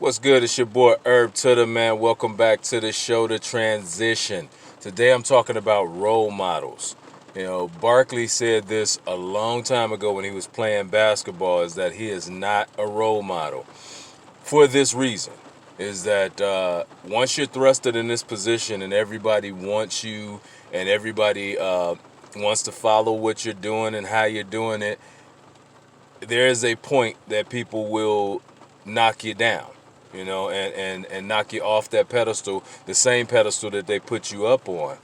What's good? It's your boy Herb to the man. Welcome back to the show, The Transition. Today I'm talking about role models. Barkley said this a long time ago when he was playing basketball, is that he is not a role model. For this reason, is that once you're thrusted in this position and everybody wants you and everybody wants to follow what you're doing and how you're doing it, there is a point that people will knock you down, and knock you off that pedestal, the same pedestal that they put you up on.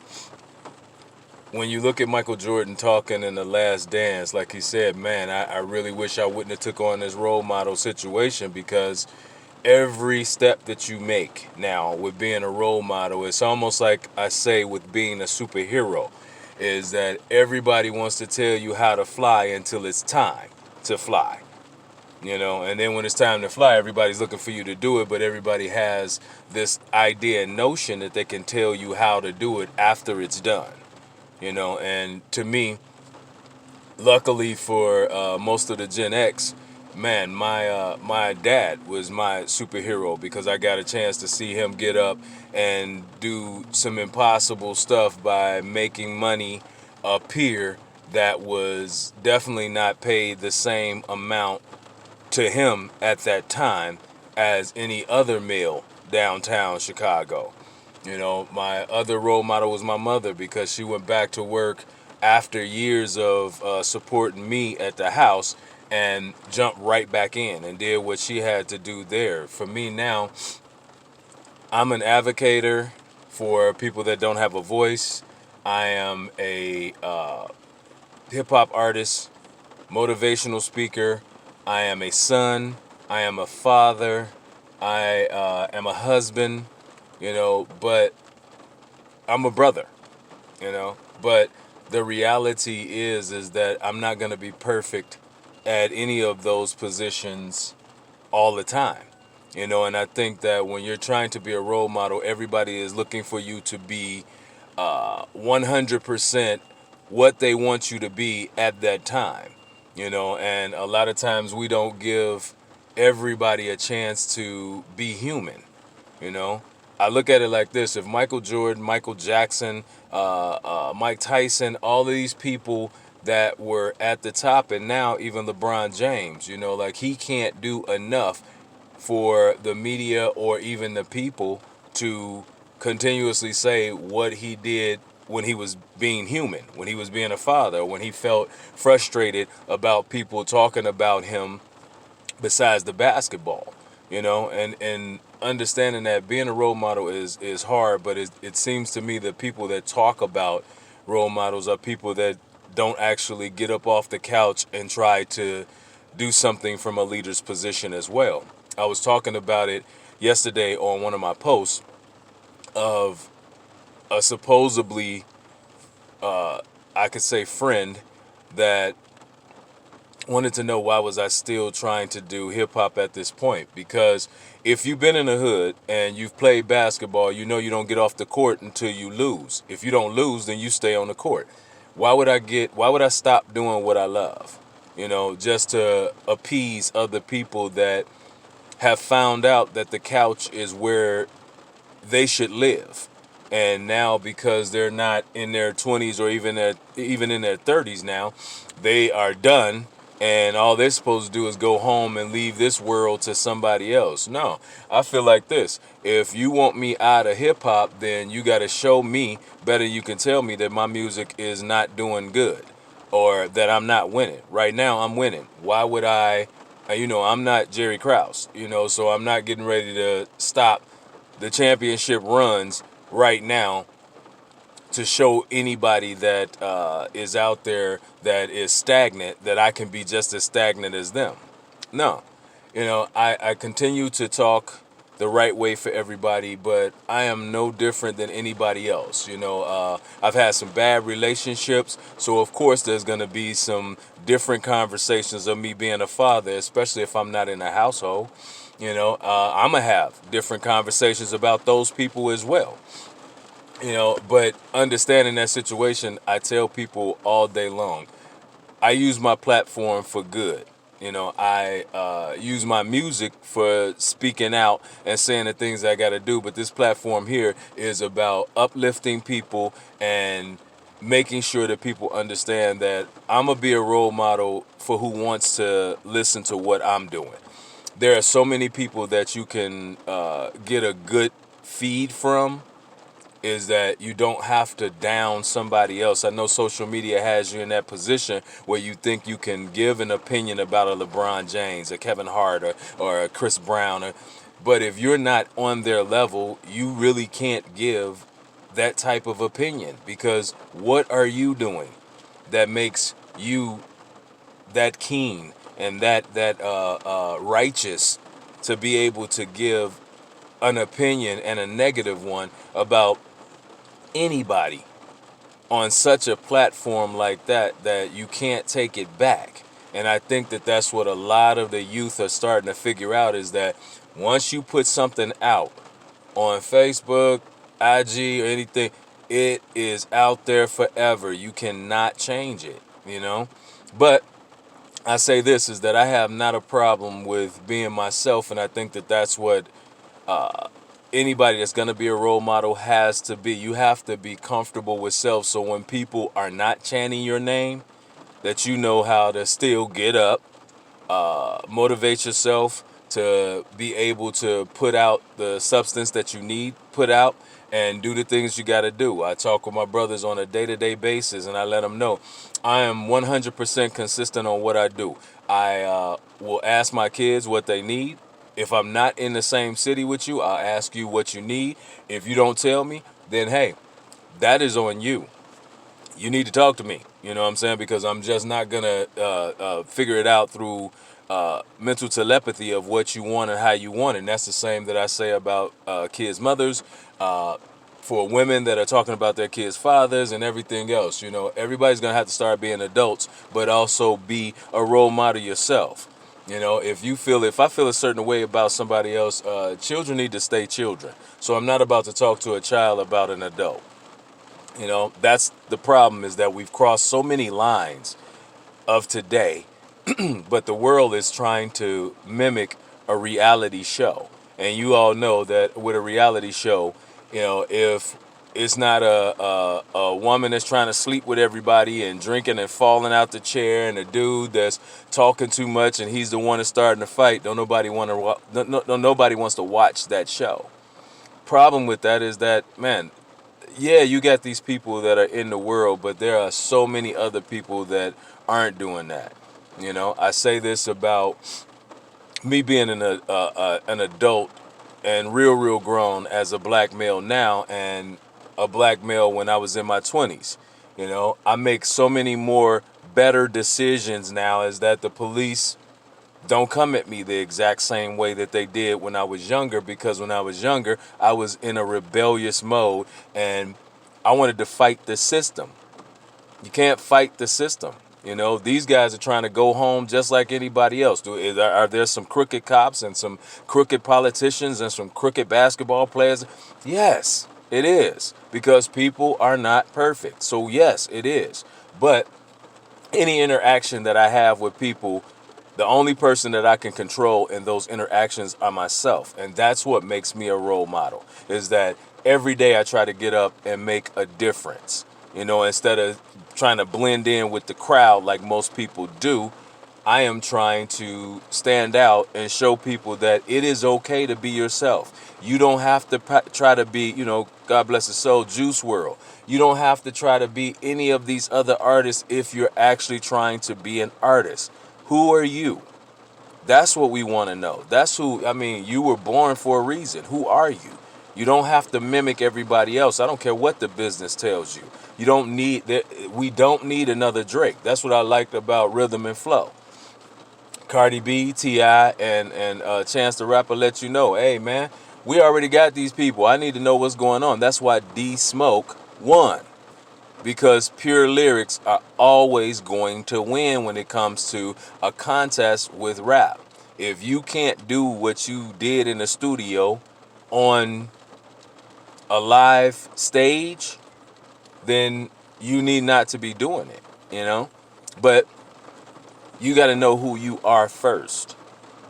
When you look at Michael Jordan talking in The Last Dance, like he said, man, I really wish I wouldn't have took on this role model situation, because every step that you make now with being a role model, it's almost like I say with being a superhero, is that everybody wants to tell you how to fly until it's time to fly. And then when it's time to fly, everybody's looking for you to do it, but everybody has this idea and notion that they can tell you how to do it after it's done. And to me, luckily for most of the Gen X, man, my dad was my superhero, because I got a chance to see him get up and do some impossible stuff by making money appear that was definitely not paid the same amount to him at that time as any other male downtown Chicago. My other role model was my mother, because she went back to work after years of supporting me at the house and jumped right back in and did what she had to do there. For me now, I'm an advocator for people that don't have a voice. I am a hip hop artist, motivational speaker. I am a son. I am a father. I am a husband, but I'm a brother, But the reality is that I'm not going to be perfect at any of those positions all the time. And I think that when you're trying to be a role model, everybody is looking for you to be 100% what they want you to be at that time. And a lot of times we don't give everybody a chance to be human. you know I look at it like this: if Michael Jordan, Michael Jackson, Mike Tyson, all of these people that were at the top, and now even LeBron James, like, he can't do enough for the media or even the people to continuously say what he did when he was being human, when he was being a father, when he felt frustrated about people talking about him besides the basketball. And understanding that being a role model is hard, but it seems to me that people that talk about role models are people that don't actually get up off the couch and try to do something from a leader's position as well. I was talking about it yesterday on one of my posts of a supposedly, I could say, friend that wanted to know why was I still trying to do hip hop at this point. Because if you've been in the hood and you've played basketball, you don't get off the court until you lose. If you don't lose, then you stay on the court. Why would I stop doing what I love? Just to appease other people that have found out that the couch is where they should live. And now, because they're not in their 20s or even in their 30s now, they are done, and all they're supposed to do is go home and leave this world to somebody else. No, I feel like this: if you want me out of hip hop, then you got to show me better. You can tell me that my music is not doing good, or that I'm not winning. Right now, I'm winning. Why would I? I'm not Jerry Krause, so I'm not getting ready to stop the championship runs right now to show anybody that is out there that is stagnant that I can be just as stagnant as them. No, I continue to talk the right way for everybody, but I am no different than anybody else. I've had some bad relationships, so of course there's going to be some different conversations of me being a father, especially if I'm not in a household. I'm going to have different conversations about those people as well. But understanding that situation, I tell people all day long, I use my platform for good. I use my music for speaking out and saying the things I got to do. But this platform here is about uplifting people and making sure that people understand that I'm going to be a role model for who wants to listen to what I'm doing. There are so many people that you can get a good feed from, is that you don't have to down somebody else. I know social media has you in that position where you think you can give an opinion about a LeBron James, a Kevin Hart, or a Chris Brown. But if you're not on their level, you really can't give that type of opinion, because what are you doing that makes you that keen and that righteous to be able to give an opinion, and a negative one, about anybody on such a platform like that you can't take it back? And I think that that's what a lot of the youth are starting to figure out, is that once you put something out on Facebook, IG, or anything, it is out there forever. You cannot change it. But I say this, is that I have not a problem with being myself, and I think that that's what anybody that's going to be a role model has to be. You have to be comfortable with self, so when people are not chanting your name, that you know how to still get up, motivate yourself to be able to put out the substance that you need put out, and do the things you got to do. I talk with my brothers on a day-to-day basis, and I let them know I am 100% consistent on what I do. I will ask my kids what they need. If I'm not in the same city with you, I'll ask you what you need. If you don't tell me, then hey, that is on you. You need to talk to me. You know what I'm saying? Because I'm just not gonna figure it out through mental telepathy of what you want and how you want it. And that's the same that I say about kids' mothers, for women that are talking about their kids' fathers, and everything else. Everybody's gonna have to start being adults, but also be a role model yourself. If I feel a certain way about somebody else, children need to stay children. So I'm not about to talk to a child about an adult. That's the problem, is that we've crossed so many lines of today, but the world is trying to mimic a reality show. And you all know that with a reality show, if it's not a woman that's trying to sleep with everybody and drinking and falling out the chair, and a dude that's talking too much and he's the one that's starting to fight, don't nobody want to nobody wants to watch that show. Problem with that is that, man, yeah, you got these people that are in the world, but there are so many other people that aren't doing that. I say this about me being an adult and real grown as a black male now, and a black male when I was in my 20s. I make so many more better decisions now, is that the police don't come at me the exact same way that they did when I was younger, because when I was younger, I was in a rebellious mode and I wanted to fight the system. You can't fight the system. These guys are trying to go home just like anybody else. Are there some crooked cops and some crooked politicians and some crooked basketball players? Yes, it is, because people are not perfect. So yes, it is. But any interaction that I have with people, the only person that I can control in those interactions are myself. And that's what makes me a role model, is that every day I try to get up and make a difference. Instead of trying to blend in with the crowd like most people do, I am trying to stand out and show people that it is okay to be yourself. You don't have to try to be, God bless his soul, Juice World. You don't have to try to be any of these other artists if you're actually trying to be an artist. Who are you? That's what we want to know. You were born for a reason. Who are you? You don't have to mimic everybody else. I don't care what the business tells you. We don't need another Drake. That's what I liked about Rhythm and Flow. Cardi B, T.I., and Chance the Rapper let you know, hey man, we already got these people. I need to know what's going on. That's why D Smoke won. Because pure lyrics are always going to win when it comes to a contest with rap. If you can't do what you did in the studio on a live stage, then you need not to be doing it. But You got to know who you are first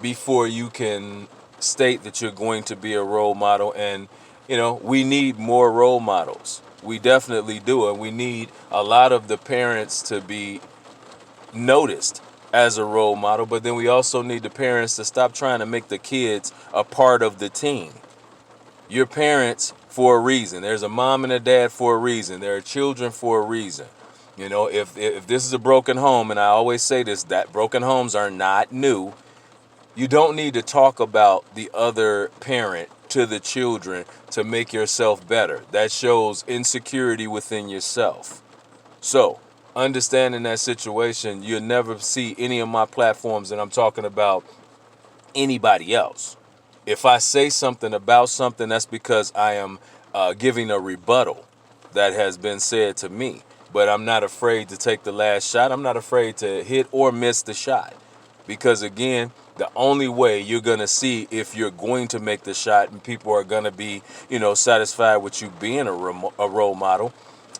before you can state that you're going to be a role model. And, we need more role models. We definitely do. And we need a lot of the parents to be noticed as a role model. But then we also need the parents to stop trying to make the kids a part of the team. You're parents for a reason. There's a mom and a dad for a reason. There are children for a reason. If this is a broken home, and I always say this, that broken homes are not new. You don't need to talk about the other parent to the children to make yourself better. That shows insecurity within yourself. So, understanding that situation, you'll never see any of my platforms that I'm talking about anybody else. If I say something about something, that's because I am giving a rebuttal that has been said to me. But I'm not afraid to take the last shot. I'm not afraid to hit or miss the shot. Because again, the only way you're going to see if you're going to make the shot and people are going to be, satisfied with you being a role model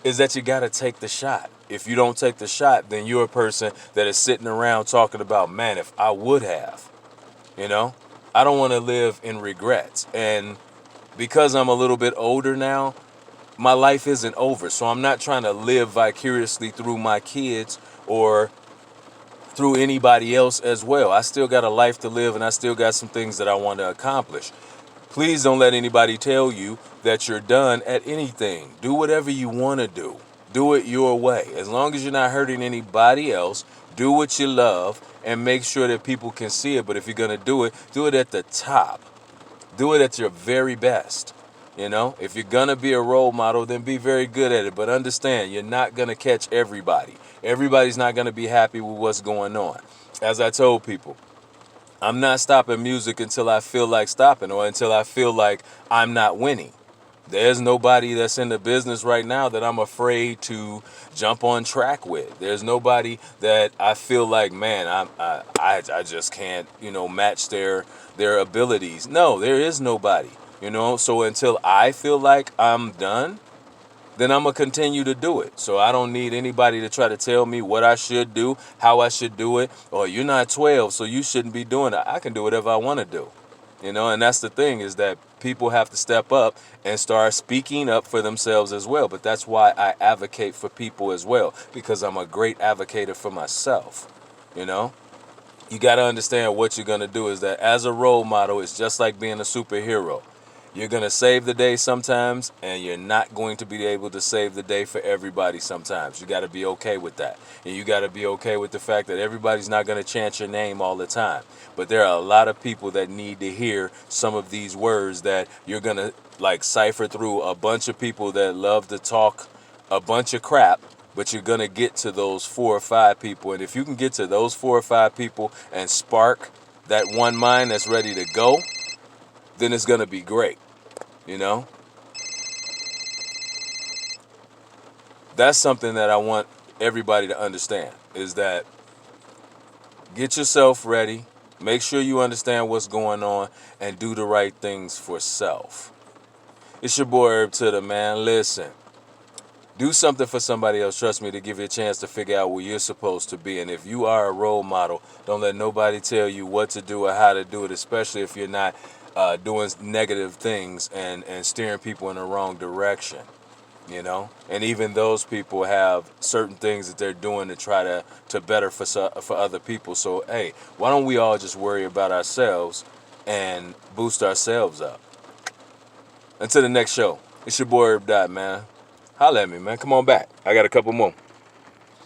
is that you got to take the shot. If you don't take the shot, then you're a person that is sitting around talking about, man, if I would have. You know, I don't want to live in regrets. And because I'm a little bit older now, my life isn't over. So I'm not trying to live vicariously through my kids or through anybody else as well. I still got a life to live and I still got some things that I want to accomplish. Please don't let anybody tell you that you're done at anything. Do whatever you want to do. Do it your way. As long as you're not hurting anybody else, do what you love and make sure that people can see it. But if you're going to do it at the top. Do it at your very best. If you're going to be a role model, then be very good at it. But understand, you're not going to catch everybody. Everybody's not going to be happy with what's going on. As I told people, I'm not stopping music until I feel like stopping or until I feel like I'm not winning. There's nobody that's in the business right now that I'm afraid to jump on track with. There's nobody that I feel like, man, I just can't, match their abilities. No, there is nobody, So until I feel like I'm done, then I'm going to continue to do it. So I don't need anybody to try to tell me what I should do, how I should do it, or you're not 12, so you shouldn't be doing it. I can do whatever I want to do. And that's the thing is that people have to step up and start speaking up for themselves as well. But that's why I advocate for people as well, because I'm a great advocate for myself. You got to understand what you're going to do is that as a role model, it's just like being a superhero. You're going to save the day sometimes, and you're not going to be able to save the day for everybody sometimes. You got to be okay with that. And you got to be okay with the fact that everybody's not going to chant your name all the time. But there are a lot of people that need to hear some of these words that you're going to cipher through a bunch of people that love to talk a bunch of crap, but you're going to get to those 4 or 5 people. And if you can get to those 4 or 5 people and spark that one mind that's ready to go, then it's going to be great. That's something that I want everybody to understand is that get yourself ready, make sure you understand what's going on, and do the right things for self. It's your boy Herb to the man. Listen, do something for somebody else, trust me, to give you a chance to figure out where you're supposed to be. And if you are a role model, don't let nobody tell you what to do or how to do it, especially if you're not doing negative things and steering people in the wrong direction. And even those people have certain things that they're doing to try to better for other people. So, hey, why don't we all just worry about ourselves and boost ourselves up? Until the next show, it's your boy Herb Dot, man. Holla at me, man. Come on back. I got a couple more.